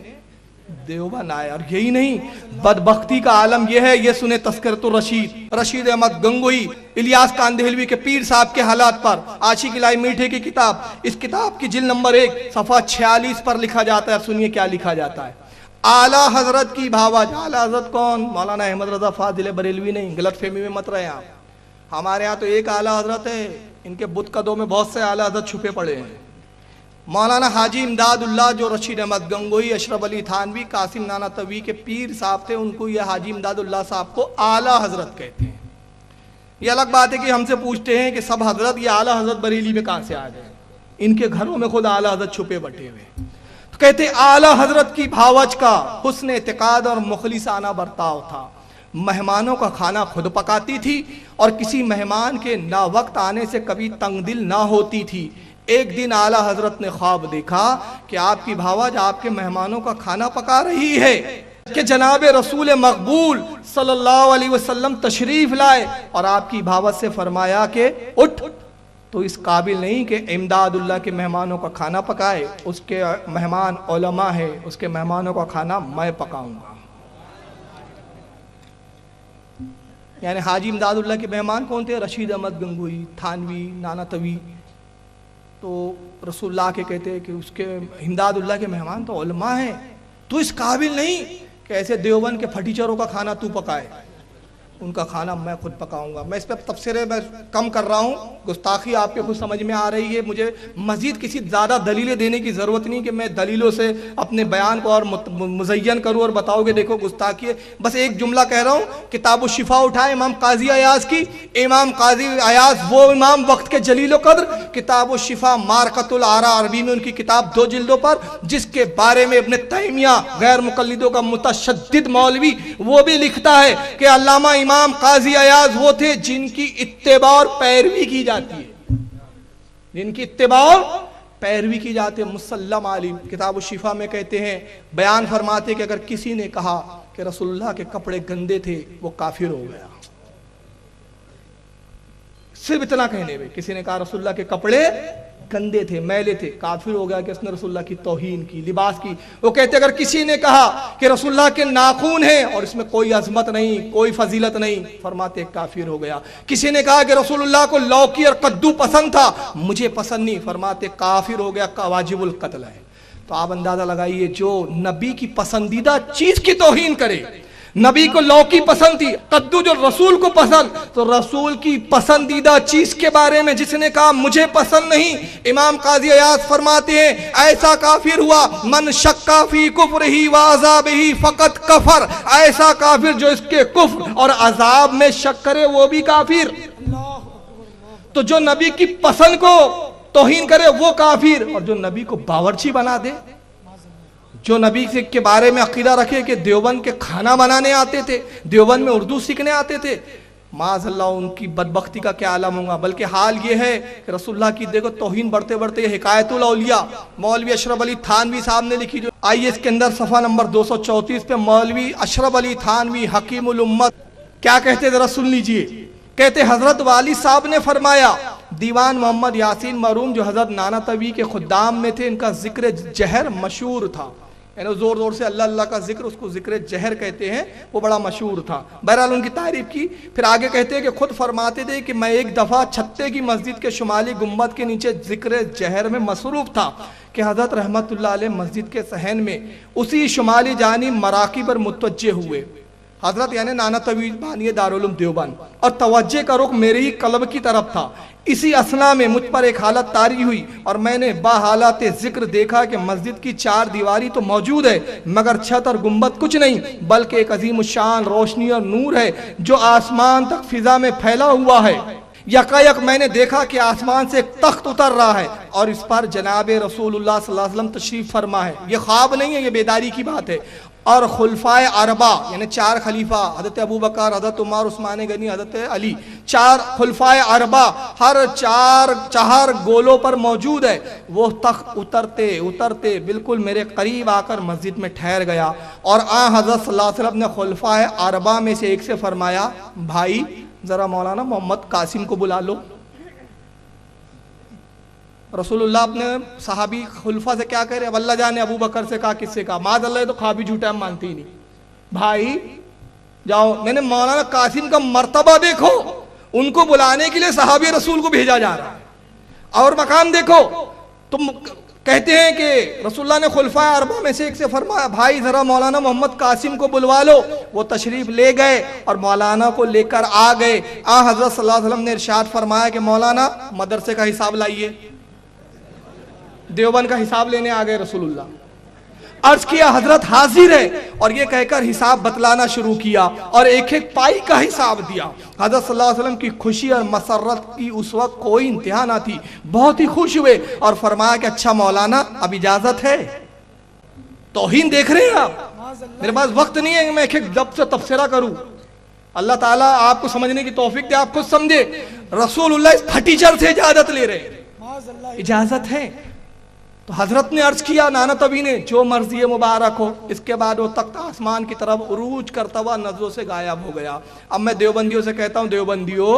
دیوبند آئے. اور یہی نہیں, بدبختی کا عالم یہ ہے, یہ سنے تذکرۃ الرشید, رشید احمد گنگوئی, الیاس کاندہلوی کے پیر صاحب کے حالات پر, عاشق الہی میٹھے کی کتاب. اس کتاب کی جلد نمبر 1 صفحہ 46 پر لکھا جاتا ہے. سنیے کیا لکھا جاتا ہے. اعلیٰ حضرت کی بھاوج. اعلیٰ حضرت کون؟ مولانا احمد رضا فاضل بریلوی نہیں, غلط فہمی میں مت رہے آپ. ہمارے ہاں تو ایک اعلیٰ حضرت ہے, ان کے بت قدوں میں بہت سے اعلیٰ حضرت چھپے پڑے ہیں. مولانا حاجی امداد اللہ جو رشید احمد گنگوئی, اشرف علی تھانوی, قاسم نانوتوی کے پیر صاحب تھے, ان کو یہ حاجی امداد اللہ صاحب کو اعلیٰ حضرت کہتے ہیں. یہ الگ بات ہے کہ ہم سے پوچھتے ہیں کہ سب حضرت یہ اعلیٰ حضرت بریلی میں کہاں سے آ گئے, ان کے گھروں میں خود اعلیٰ حضرت چھپے بٹے ہوئے. تو کہتے ہیں اعلیٰ حضرت کی بھاوج کا حسن اعتقاد اور مخلصانہ برتاؤ تھا. مہمانوں کا کھانا خود پکاتی تھی اور کسی مہمان کے نا وقت آنے سے کبھی تنگ دل نہ ہوتی تھی. ایک دن اعلیٰ حضرت نے خواب دیکھا کہ آپ کی بھاوج آپ کے مہمانوں کا کھانا پکا رہی ہے, کہ جناب رسول مقبول صلی اللہ علیہ وسلم تشریف لائے, اور آپ کی بھاوج سے فرمایا کہ اٹھ, تو اس قابل نہیں کہ امداد اللہ کے مہمانوں کا کھانا پکائے, اس کے مہمان علماء ہے, اس کے مہمانوں کا کھانا میں پکاؤں گا. یعنی حاجی امداد اللہ کے مہمان کون تھے؟ رشید احمد گنگوئی, تھانوی, نانوتوی. تو رسول اللہ کے کہتے ہیں کہ اس کے امداد اللہ کے مہمان تو علماء ہیں, تو اس قابل نہیں کہ ایسے دیوبند کے پھٹیچروں کا کھانا تو پکائے. ان کا کھانا میں خود پکاؤں گا۔ میں اس پہ تفسیریں میں کم کر رہا ہوں، گستاخی آپ کے خود سمجھ میں آ رہی ہے، مجھے مزید کسی زیادہ دلیلیں دینے کی ضرورت نہیں کہ میں دلیلوں سے اپنے بیان کو اور مزین کروں اور بتاؤ کہ دیکھو گستاخی ہے۔ بس ایک جملہ کہہ رہا ہوں، کتاب الشفا اٹھائے امام قاضی عیاض کی، امام قاضی عیاض وہ امام وقت کے جلیل و قدر، کتاب الشفا مارکۃ الآراء عربی میں ان کی کتاب 2 جلدوں پر، جس کے بارے میں ابن تیمیہ غیر مقلدوں کا متشدد مولوی وہ بھی لکھتا ہے کہ علامہ امام قاضی عیاض وہ تھے جن کی اتباع اور پیروی کی جاتی ہے، جن کی اتباع اور پیروی کی جاتی ہے، مسلم عالم۔ کتاب الشفا میں کہتے ہیں، بیان فرماتے کہ اگر کسی نے کہا کہ رسول اللہ کے کپڑے گندے تھے وہ کافر ہو گیا، صرف اتنا کہنے میں کسی نے کہا رسول اللہ کے کپڑے گندے تھے، میلے تھے، کافر ہو گیا کہ اس نے رسول اللہ کی توہین کی، لباس کی۔ وہ کہتے اگر کسی نے کہا کہ رسول اللہ کے ناخون ہیں اور اس میں کوئی عظمت نہیں، کوئی فضیلت نہیں، فرماتے کافر ہو گیا۔ کسی نے کہا کہ رسول اللہ کو لوکی اور کدو پسند تھا، مجھے پسند نہیں، فرماتے کافر ہو گیا، واجب القتل ہے۔ تو آپ اندازہ لگائیے، جو نبی کی پسندیدہ چیز کی توہین کرے، نبی کو لوکی پسند تھی، کدو جو رسول کو پسند، تو رسول کی پسندیدہ چیز کے بارے میں جس نے کہا مجھے پسند نہیں، امام قاضی عیاض فرماتے ہیں ایسا کافر ہوا من شکا فی کفرہ و عذابہ فقط کفر، ایسا کافر جو اس کے کفر اور عذاب میں شک کرے وہ بھی کافر۔ تو جو نبی کی پسند کو توہین کرے وہ کافر، اور جو نبی کو باورچی بنا دے، جو نبی کے بارے میں عقیدہ رکھے کہ دیوبند کے کھانا بنانے آتے تھے، دیوبند میں اردو سیکھنے آتے تھے، معاذ اللہ ان کی بدبختی کا کیا عالم ہوگا۔ بلکہ حال یہ ہے کہ رسول اللہ کی دیکھو توہین بڑھتے بڑھتے یہ حکایت الاولیاء مولوی اشرف علی تھانوی صاحب نے لکھی، جو آئیے اس کے اندر صفحہ نمبر 234 پہ مولوی اشرف علی تھانوی حکیم الامت کیا کہتے ذرا سن لیجئے۔ کہتے حضرت والی صاحب نے فرمایا، دیوان محمد یاسین مرحوم جو حضرت نانا طوی کے خدام میں تھے، ان کا ذکر جہر مشہور تھا، یعنی زور زور سے اللہ اللہ کا ذکر، اس کو ذکر جہر کہتے ہیں، وہ بڑا مشہور تھا۔ بہرحال ان کی تعریف کی، پھر آگے کہتے ہیں کہ خود فرماتے تھے کہ میں ایک دفعہ چھتے کی مسجد کے شمالی گنبد کے نیچے ذکر جہر میں مصروف تھا کہ حضرت رحمت اللہ علیہ مسجد کے صحن میں اسی شمالی جانب مراقی پر متوجہ ہوئے، حضرت یعنی نانا طوی بانی دارالعلوم دیوبند، اور توجہ کا رخ میرے ہی قلب کی طرف تھا۔ اسی اثنا میں مجھ پر ایک حالت طاری ہوئی اور میں نے با حالات ذکر دیکھا کہ مسجد کی 4 دیواری تو موجود ہے مگر چھت اور گنبد کچھ نہیں، بلکہ ایک عظیم الشان روشنی اور نور ہے جو آسمان تک فضا میں پھیلا ہوا ہے۔ یکایک میں نے دیکھا کہ آسمان سے ایک تخت اتر رہا ہے اور اس پر جناب رسول اللہ صلی اللہ علیہ وسلم تشریف فرما ہے۔ یہ خواب نہیں ہے، یہ بیداری کی بات ہے۔ اور خلفائے اربع یعنی 4 خلیفہ، حضرت ابوبکر، حضرت عمر، عثمان غنی، حضرت علی، 4 خلفائے اربع ہر 4 گولوں پر موجود ہے۔ وہ تخت اترتے اترتے بالکل میرے قریب آ کر مسجد میں ٹھہر گیا، اور حضرت صلی اللہ علیہ وسلم نے خلفائے اربع میں سے ایک سے فرمایا، بھائی ذرا مولانا محمد قاسم کو بلا لو۔ رسول اللہ اپنے صحابی خلفہ سے کیا کہہ رہے، اب اللہ جانے ابو بکر سے کہا، کس سے کہا، معاذ اللہ تو خوابی جھوٹا ہم مانتے ہی نہیں، بھائی جاؤ، میں نے مولانا قاسم کا مرتبہ دیکھو، ان کو بلانے کے لیے صحابی رسول کو بھیجا جا رہا ہے، اور مقام دیکھو۔ تم کہتے ہیں کہ رسول اللہ نے خلفائے اربع میں سے ایک سے فرمایا، بھائی ذرا مولانا محمد قاسم کو بلوا لو۔ وہ تشریف لے گئے اور مولانا کو لے کر آ گئے۔ حضرت صلی اللہ علیہ وسلم نے ارشاد فرمایا کہ مولانا مدرسے کا حساب لائیے۔ دیوبند کا حساب لینے آ گئے رسول اللہ، عرض کیا حضرت حاضر ہے، اور یہ کہہ کر حساب بتلانا شروع کیا اور ایک ایک پائی کا حساب دیا۔ حضرت صلی اللہ علیہ وسلم کی خوشی اور مسرت کی اس وقت کوئی انتہا نہ تھی، بہت ہی خوش ہوئے اور فرمایا کہ اچھا مولانا اب اجازت ہے۔ توہین دیکھ رہے ہیں آپ، میرے پاس وقت نہیں ہے کہ میں ایک ایک لفظ سے تبصرہ کروں، اللہ تعالیٰ آپ کو سمجھنے کی توفیق دے، آپ خود سمجھے۔ رسول اللہ اس پھٹیچر سے اجازت لے رہے ہیں، اجازت ہے۔ تو حضرت نے عرض کیا، نانا طوی نے، جو مرضی مبارک ہو۔ اس کے بعد وہ تخت آسمان کی طرف عروج کرتا ہوا نظروں سے غائب ہو گیا۔ اب میں دیوبندیوں سے کہتا ہوں، دیوبندیوں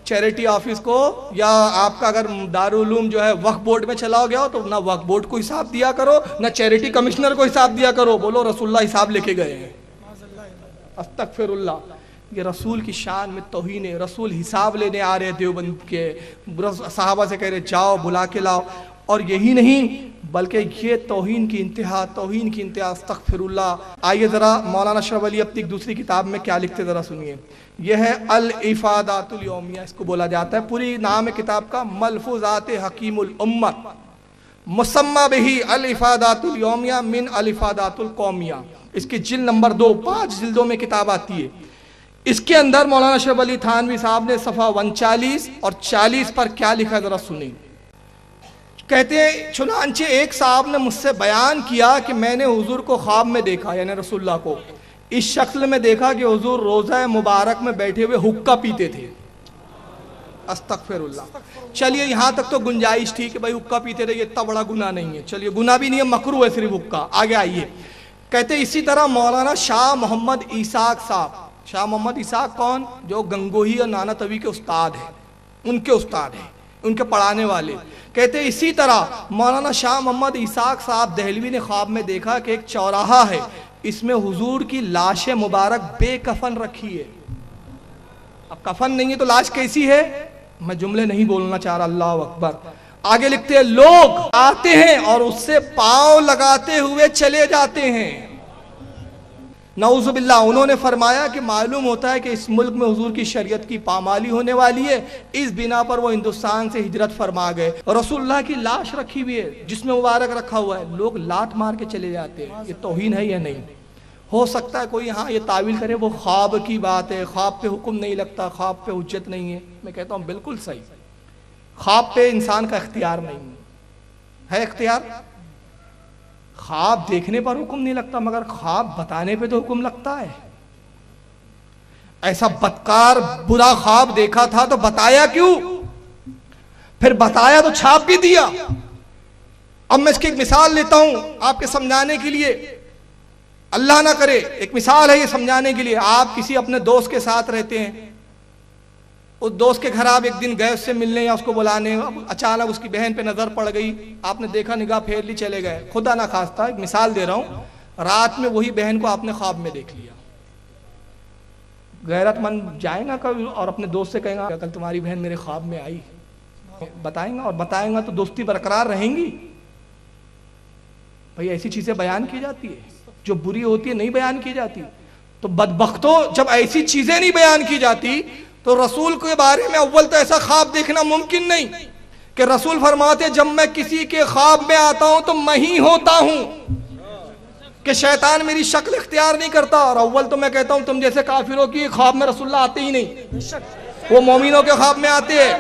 چیریٹی آفس کو یا آپ کا اگر دارالعلوم جو ہے وقف بورڈ میں چلا گیا ہو تو نہ وقف بورڈ کو حساب دیا کرو، نہ چیریٹی کمشنر کو حساب دیا کرو، بولو رسول اللہ حساب لے کے گئے ہیں۔ استغفر اللہ، یہ رسول کی شان میں توہین ہے۔ رسول حساب لینے آ رہے دیوبند کے، صحابہ سے کہہ رہے جاؤ بلا کے لاؤ۔ اور یہی نہیں بلکہ یہ توہین کی انتہا، توہین کی انتہا، استغفر اللہ۔ آئیے ذرا مولانا اشرف علی اپنی دوسری کتاب میں کیا لکھتے ذرا سنیے۔ یہ ہے الافادات الیومیہ، اس کو بولا جاتا ہے، پوری نام ہے کتاب کا ملفوظات حکیم الامت، مسمى بہی الافادات الیومیہ من الافادات القومیہ۔ اس کی جلد نمبر 2، 5 جلدوں میں کتاب آتی ہے۔ اس کے اندر مولانا اشرف علی تھانوی صاحب نے صفحہ 39 اور 40 پر کیا لکھا ذرا سنیں۔ کہتے ہیں چنانچہ ایک صاحب نے مجھ سے بیان کیا کہ میں نے حضور کو خواب میں دیکھا، یعنی رسول اللہ کو اس شکل میں دیکھا کہ حضور روضہ مبارک میں بیٹھے ہوئے حقہ پیتے تھے۔ استغفر اللہ۔ چلیے یہاں تک تو گنجائش تھی کہ بھائی حقہ پیتے رہے، اتنا بڑا گناہ نہیں ہے، چلیے گناہ بھی نہیں ہے، مکروہ ہے صرف حقہ۔ آگے آئیے، کہتے اسی طرح مولانا شاہ محمد اسحاق صاحب، شاہ محمد اسحاق کون؟ جو گنگوہی اور نانا توی کے استاد ہیں، ان کے استاد ہیں، ان کے پڑھانے والے۔ کہتے اسی طرح مولانا شاہ محمد اسحاق صاحب دہلوی نے خواب میں دیکھا کہ ایک چوراہا ہے، اس میں حضور کی لاش مبارک بے کفن رکھی ہے۔ اب کفن نہیں ہے تو لاش کیسی ہے؟ میں جملے نہیں بولنا چاہ رہا، اللہ اکبر۔ آگے لکھتے ہیں لوگ آتے ہیں اور اس سے پاؤں لگاتے ہوئے چلے جاتے ہیں۔ نعوذ باللہ۔ انہوں نے فرمایا کہ معلوم ہوتا ہے کہ اس ملک میں حضور کی شریعت کی پامالی ہونے والی ہے، اس بنا پر وہ ہندوستان سے ہجرت فرما گئے۔ رسول اللہ کی لاش رکھی ہوئی ہے، جسم مبارک رکھا ہوا ہے، لوگ لات مار کے چلے جاتے ہیں۔ یہ توہین ہے یا نہیں؟ ہو سکتا ہے کوئی ہاں یہ تعویل کرے وہ خواب کی بات ہے، خواب پہ حکم نہیں لگتا، خواب پہ حجت نہیں ہے۔ میں کہتا ہوں بالکل صحیح، خواب پہ انسان کا اختیار نہیں ہے اختیار؟ خواب دیکھنے پر حکم نہیں لگتا، مگر خواب بتانے پہ تو حکم لگتا ہے۔ ایسا بدکار برا خواب دیکھا تھا تو بتایا کیوں؟ پھر بتایا تو چھاپ بھی دیا۔ اب میں اس کی ایک مثال لیتا ہوں آپ کے سمجھانے کے لیے، اللہ نہ کرے ایک مثال ہے یہ سمجھانے کے لیے۔ آپ کسی اپنے دوست کے ساتھ رہتے ہیں، اس دوست کے گھر آپ ایک دن گئے اس سے ملنے یا اس کو بلانے، اچانک اس کی بہن پہ نظر پڑ گئی، آپ نے دیکھا، نگاہ پھیر لی، چلے گئے۔ خدا نہ خواستہ ایک مثال دے رہا ہوں، رات میں وہی بہن کو آپ نے خواب میں دیکھ لیا۔ غیرت مند جائے گا کبھی اور اپنے دوست سے کہیں گا کل تمہاری بہن میرے خواب میں آئی، بتائیں گا؟ اور بتائیں گا تو دوستی برقرار رہیں گی؟ بھئی ایسی چیزیں بیان کی جاتی ہے جو بری ہوتی ہے، نہیں بیان کی جاتی۔ تو بدبختوں جب ایسی چیزیں نہیں بیان کی جاتی تو رسول کے بارے میں اول تو ایسا خواب دیکھنا ممکن نہیں کہ رسول فرماتے جب میں کسی کے خواب میں آتا ہوں تو میں ہی ہوتا ہوں، کہ شیطان میری شکل اختیار نہیں کرتا۔ اور اول تو میں کہتا ہوں تم جیسے کافروں کی خواب میں رسول اللہ آتے ہی نہیں، وہ مومنوں کے خواب میں آتے ہیں۔